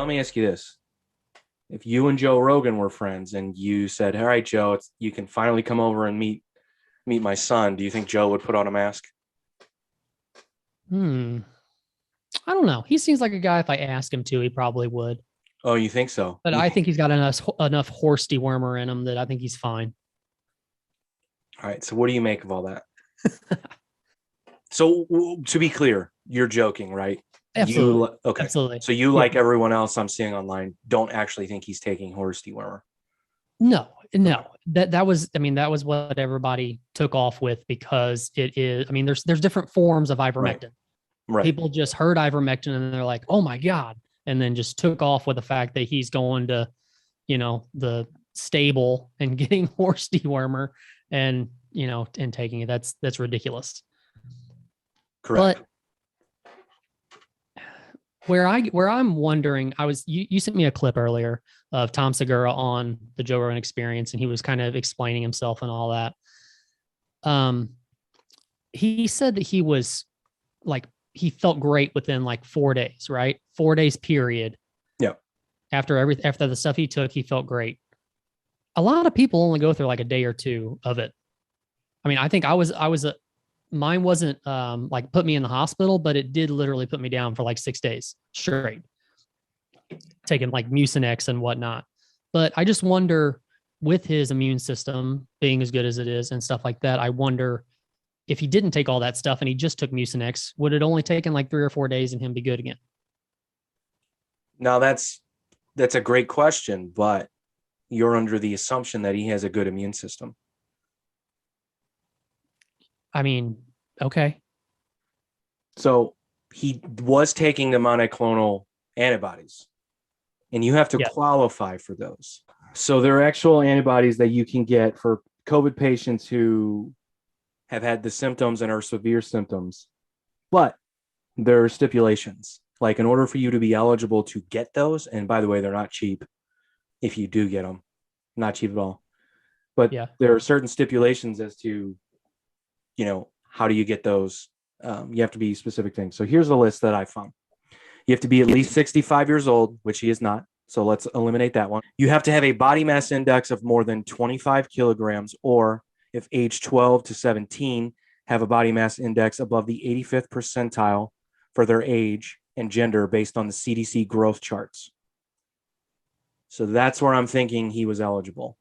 let me ask you this. If you and Joe Rogan were friends and you said, all right, Joe, you can finally come over and meet my son, do you think Joe would put on a mask? Hmm. I don't know. He seems like a guy, if I ask him to, he probably would. Oh, you think so? But I think he's got enough horse dewormer in him that I think he's fine. All right. So what do you make of all that? So to be clear, you're joking, right? Absolutely. Okay. Absolutely. So you, Yeah. like everyone else I'm seeing online, don't actually think he's taking horse dewormer. No, Okay. no. That was, I mean, that was what everybody took off with because it is, I mean, there's different forms of Right. ivermectin. Right. People just heard ivermectin and they're like, oh my God. And then just took off with the fact that he's going to, the stable and getting horse dewormer and, and taking it. That's ridiculous. Correct. But where I'm wondering, you sent me a clip earlier of Tom Segura on the Joe Rogan Experience, and he was kind of explaining himself and all that. Um, he said that he was like he felt great within like 4 days, right? 4 days period. Yeah. After the stuff he took, he felt great. A lot of people only go through like a day or two of it. I mean, I think mine wasn't like put me in the hospital, but it did literally put me down for like 6 days straight, taking like Mucinex and whatnot. But I just wonder, with his immune system being as good as it is and stuff like that, I wonder if he didn't take all that stuff and he just took Mucinex, would it only taken like 3 or 4 days and him be good again? Now that's a great question, but you're under the assumption that he has a good immune system. I mean, okay. So he was taking the monoclonal antibodies, and you have to Yeah. qualify for those. So there are actual antibodies that you can get for COVID patients who have had the symptoms and are severe symptoms, but there are stipulations. Like, in order for you to be eligible to get those, and by the way, they're not cheap if you do get them, not cheap at all. But Yeah. there are certain stipulations as to, how do you get those? You have to be specific things. So here's the list that I found. You have to be at least 65 years old, which he is not. So let's eliminate that one. You have to have a body mass index of more than 25 kilograms, or if age 12 to 17, have a body mass index above the 85th percentile for their age and gender based on the CDC growth charts. So that's where I'm thinking he was eligible.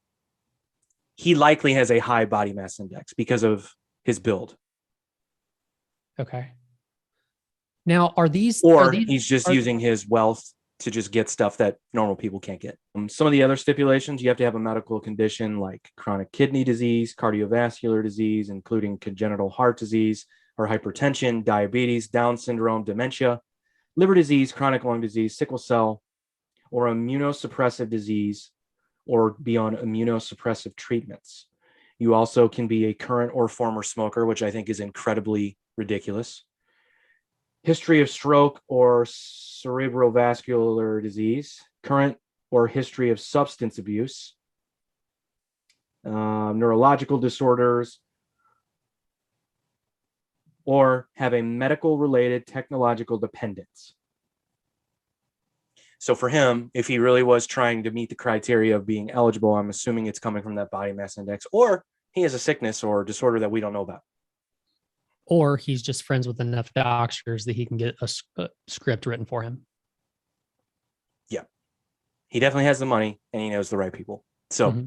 He likely has a high body mass index because of his build. Okay. Now, are Or these he's just are using his wealth to just get stuff that normal people can't get. Some of the other stipulations, you have to have a medical condition like chronic kidney disease, cardiovascular disease, including congenital heart disease or hypertension, diabetes, Down syndrome, dementia, liver disease, chronic lung disease, sickle cell, or immunosuppressive disease, or be on immunosuppressive treatments. You also can be a current or former smoker, which I think is incredibly ridiculous. History of stroke or cerebrovascular disease, current or history of substance abuse, neurological disorders, or have a medical related technological dependence. So for him, if he really was trying to meet the criteria of being eligible, I'm assuming it's coming from that body mass index, or he has a sickness or disorder that we don't know about. or he's just friends with enough doctors that he can get a script written for him. Yeah, he definitely has the money and he knows the right people. So Mm-hmm.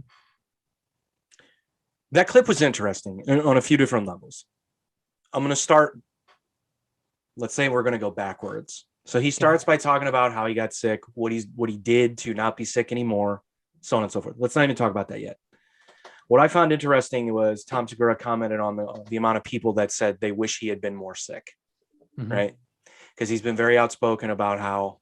that clip was interesting on a few different levels. I'm going to start. Let's say we're going to go backwards. So he Okay. starts by talking about how he got sick, what he did to not be sick anymore, so on and so forth. Let's not even talk about that yet. What I found interesting was Tom Segura commented on the amount of people that said they wish he had been more sick, Mm-hmm. right? Because he's been very outspoken about how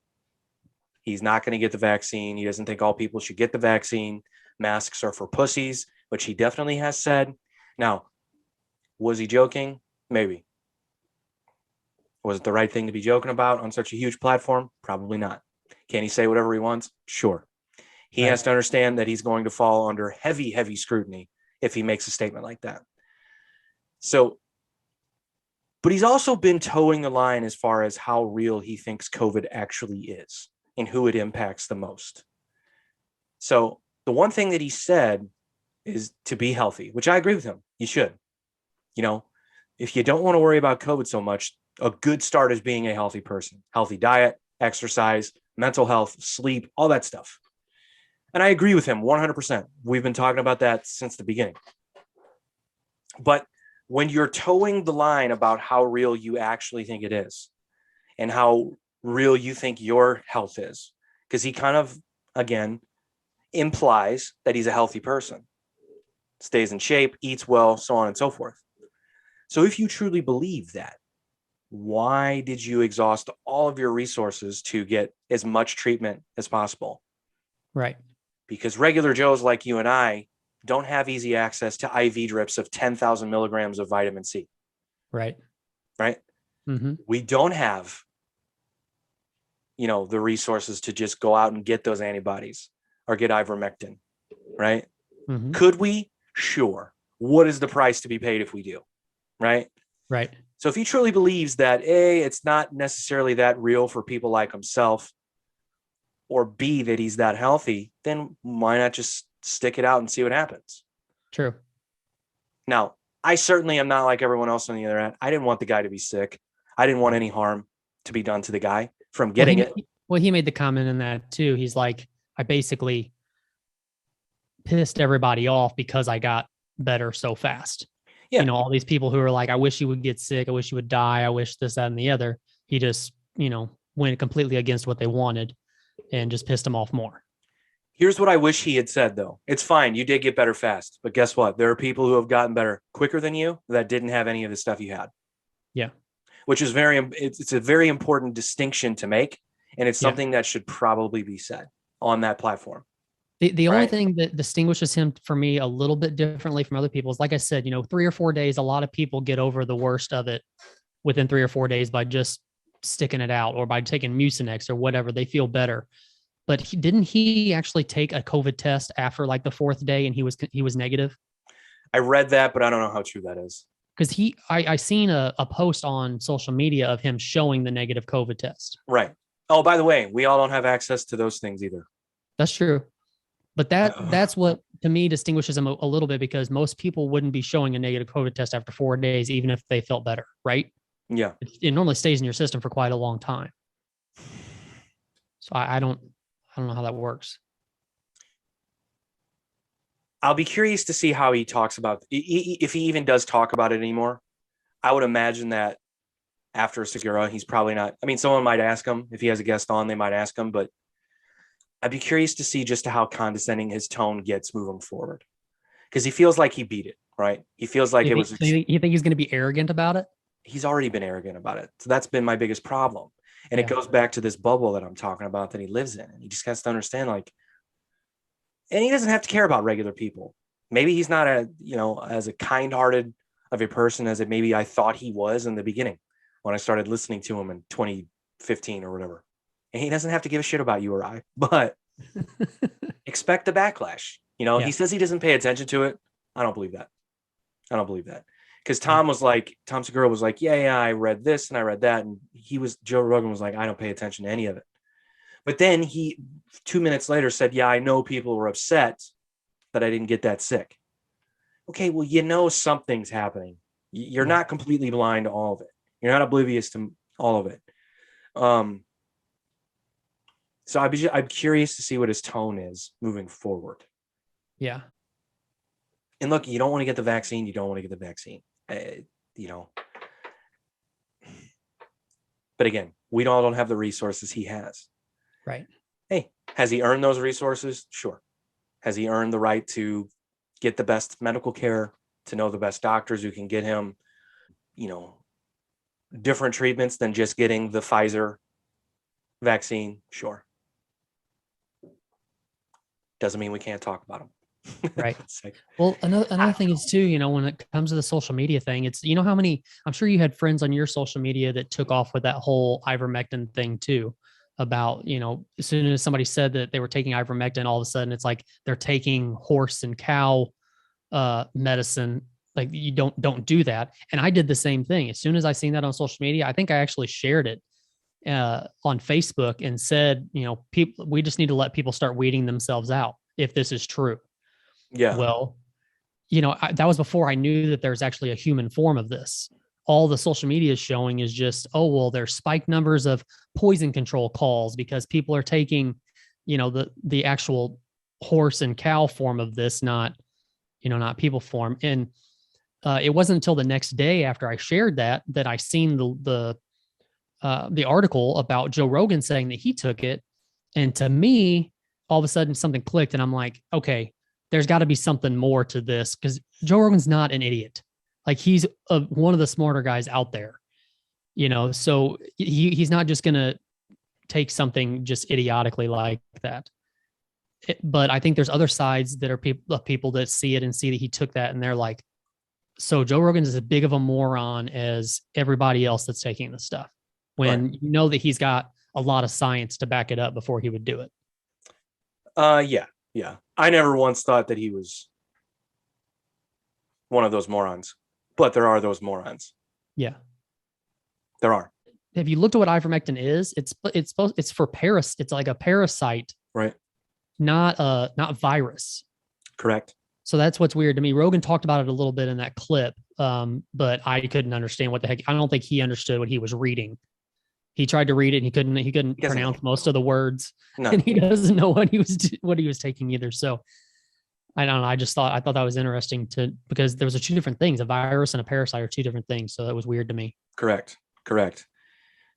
he's not going to get the vaccine. He doesn't think all people should get the vaccine. Masks are for pussies, which he definitely has said. Now, was he joking? Maybe. Was it the right thing to be joking about on such a huge platform? Probably not. Can he say whatever he wants? Sure. He Right. has to understand that he's going to fall under heavy, heavy scrutiny if he makes a statement like that. So, but he's also been towing the line as far as how real he thinks COVID actually is. and who it impacts the most. So the one thing that he said is to be healthy, which I agree with him. You should. You know, if you don't want to worry about COVID so much, a good start is being a healthy person, healthy diet, exercise, mental health, sleep, all that stuff. And I agree with him 100%. We've been talking about that since the beginning. But when you're towing the line about how real you actually think it is and how real you think your health is, because he kind of, again, implies that he's a healthy person, stays in shape, eats well, so on and so forth. So if you truly believe that, why did you exhaust all of your resources to get as much treatment as possible? Right. Because regular Joes like you and I don't have easy access to IV drips of 10,000 milligrams of vitamin C. Right. Right. Mm-hmm. We don't have, the resources to just go out and get those antibodies or get ivermectin. Right. Mm-hmm. Could we? Sure. What is the price to be paid if we do? Right. Right. So if he truly believes that A, it's not necessarily that real for people like himself, or B, that he's that healthy, then why not just stick it out and see what happens? True. Now, I certainly am not like everyone else on the other end. I didn't want the guy to be sick. I didn't want any harm to be done to the guy from getting it. Well, he made the comment in that too. He's like, I basically pissed everybody off because I got better so fast. Yeah. All these people who are like, I wish he would get sick. I wish he would die. I wish this, that, and the other. He just, went completely against what they wanted and just pissed them off more. Here's what I wish he had said, though. It's fine. You did get better fast. But guess what? There are people who have gotten better quicker than you that didn't have any of the stuff you had. Yeah. Which is it's a very important distinction to make. And it's something that should probably be said on that platform. The only thing that distinguishes him for me a little bit differently from other people is, like I said, 3 or 4 days, a lot of people get over the worst of it within 3 or 4 days by just sticking it out or by taking Mucinex or whatever. They feel better. But didn't he actually take a COVID test after like the 4th day and he was negative? I read that, but I don't know how true that is. Because I seen a post on social media of him showing the negative COVID test. Right. Oh, by the way, we all don't have access to those things either. That's true. But that's what, to me, distinguishes him a little bit, because most people wouldn't be showing a negative COVID test after 4 days, even if they felt better, right? Yeah. It normally stays in your system for quite a long time. So I don't know how that works. I'll be curious to see how he talks about, if he even does talk about it anymore. I would imagine that after Segura, he's probably not. I mean, someone might ask him if he has a guest on, they might ask him, but I'd be curious to see just how condescending his tone gets moving forward, because he feels like he beat it, right? He feels like it was. You think he's going to be arrogant about it? He's already been arrogant about it. So that's been my biggest problem. And it goes back to this bubble that I'm talking about that he lives in. And he just has to understand, and he doesn't have to care about regular people. Maybe he's not as a kind-hearted of a person as maybe I thought he was in the beginning when I started listening to him in 2015 or whatever. And he doesn't have to give a shit about you or I, but expect the backlash. He says he doesn't pay attention to it. I don't believe that. Because Tom Segura was like, yeah, I read this and I read that. And Joe Rogan was like, I don't pay attention to any of it. But then he 2 minutes later said, yeah, I know people were upset that I didn't get that sick. Okay, well, something's happening. You're not completely blind to all of it. You're not oblivious to all of it. So I'm curious to see what his tone is moving forward. Yeah. And look, you don't want to get the vaccine. You don't want to get the vaccine. But again, we all don't have the resources he has. Right. Hey, has he earned those resources? Sure. Has he earned the right to get the best medical care, to know the best doctors who can get him, different treatments than just getting the Pfizer vaccine? Sure. Doesn't mean we can't talk about them. Right. Well, another thing is too, when it comes to the social media thing, it's, how many, I'm sure you had friends on your social media that took off with that whole ivermectin thing too, about, as soon as somebody said that they were taking ivermectin, all of a sudden it's like they're taking horse and cow medicine. Like, you don't do that. And I did the same thing. As soon as I seen that on social media, I think I actually shared it. on Facebook and said, people, we just need to let people start weeding themselves out if this is true. Yeah. Well, that was before I knew that there's actually a human form of this. All the social media is showing is just, oh, well, there's spike numbers of poison control calls because people are taking, the actual horse and cow form of this, not people form. And it wasn't until the next day after I shared that I seen the article about Joe Rogan saying that he took it. And to me, all of a sudden something clicked and I'm like, okay, there's got to be something more to this because Joe Rogan's not an idiot. Like he's one of the smarter guys out there, so he's not just going to take something just idiotically like that. But I think there's other sides that are people that see it and see that he took that and they're like, so Joe Rogan is as big of a moron as everybody else that's taking this stuff when Right. you know that he's got a lot of science to back it up before he would do it. Yeah. Yeah. I never once thought that he was one of those morons, but there are those morons. Yeah. There are. Have you looked at what ivermectin is? It's for it's like a parasite, Right. not virus. Correct. So that's what's weird to me. Rogan talked about it a little bit in that clip, but I couldn't understand what the heck. I don't think he understood what he was reading. He tried to read it and he couldn't pronounce most of the words, No. and he doesn't know what he was taking either. So I don't know. I thought that was interesting because there was two different things. A virus and a parasite are two different things. So that was weird to me. Correct.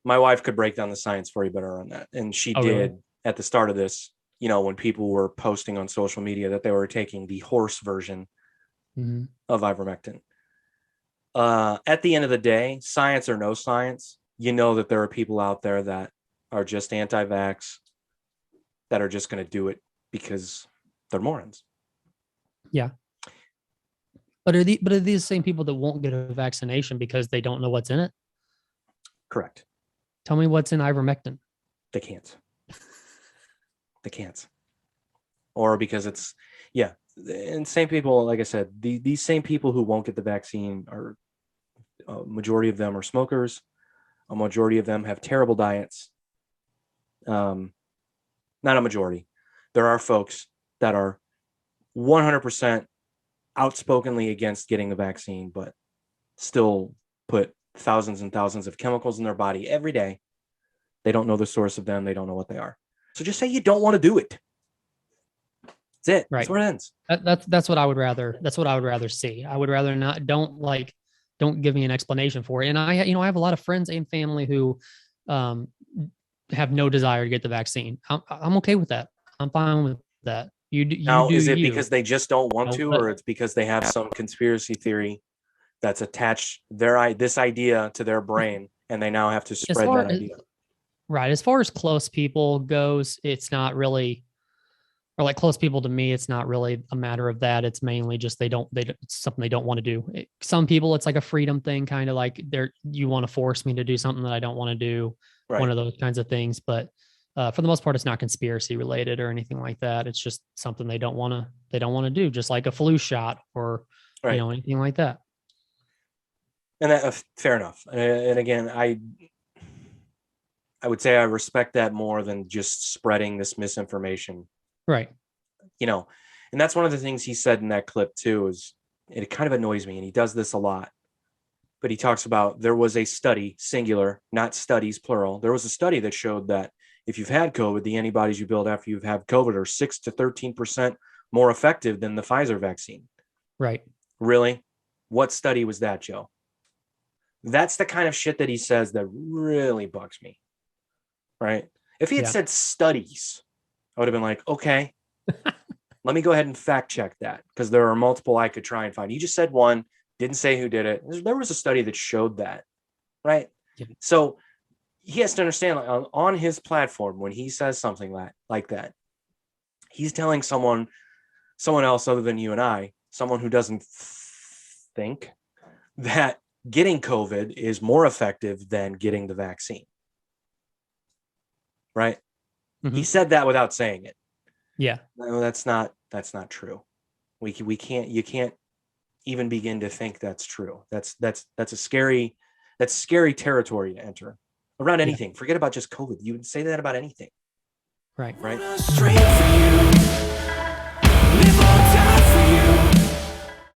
My wife could break down the science for you better on that. And she did really? At the start of this, when people were posting on social media that they were taking the horse version of ivermectin. At the end of the day, science or no science, that there are people out there that are just anti-vax, that are just going to do it because they're morons. Yeah. But are these the same people that won't get a vaccination because they don't know what's in it? Correct. Tell me what's in ivermectin. They can't. They can't. Or because it's, yeah. And same people, like I said, these same people who won't get the vaccine are, a majority of them are smokers. A majority of them have terrible diets. Not a majority. There are folks that are 100% outspokenly against getting the vaccine, but still put thousands and thousands of chemicals in their body every day. They don't know the source of them. They don't know what they are. So just say you don't want to do it. That's it. Right. That's where it ends. That's what I would rather. That's what I would rather see. I would rather not. Don't give me an explanation for it. And I have a lot of friends and family who have no desire to get the vaccine. I'm okay with that. I'm fine with that. Now, is it because they just don't want to, or it's because they have some conspiracy theory that's attached this idea to their brain, and they now have to spread that idea? Right. As far as close people goes, it's not really, or like close people to me, it's not really a matter of that. It's mainly just it's something they don't want to do. Some people, it's like a freedom thing, kind of like you want to force me to do something that I don't want to do. Right. One of those kinds of things. But for the most part, it's not conspiracy related or anything like that. It's just something they don't want to do, just like a flu shot or anything like that. And that fair enough. And again, I would say I respect that more than just spreading this misinformation. Right. And that's one of the things he said in that clip too, is it kind of annoys me. And he does this a lot, but he talks about there was a study, singular, not studies, plural. There was a study that showed that if you've had COVID, the antibodies you build after you've had COVID are 6 to 13% more effective than the Pfizer vaccine. Right. Really? What study was that, Joe? That's the kind of shit that he says that really bugs me. Right? If he had said studies, I would have been like, okay, let me go ahead and fact check that, because there are multiple I could try and find. He just said one, didn't say who did it. There was a study that showed that, right? Yeah. So he has to understand, on his platform, when he says something like that, he's telling someone else other than you and I, someone who doesn't think that getting COVID is more effective than getting the vaccine. Right? Mm-hmm. He said that without saying it. Yeah. No, that's not true. You can't even begin to think that's true. That's scary territory to enter. around anything. Forget about just COVID. You would say that about anything. Right. Right. Straight for you.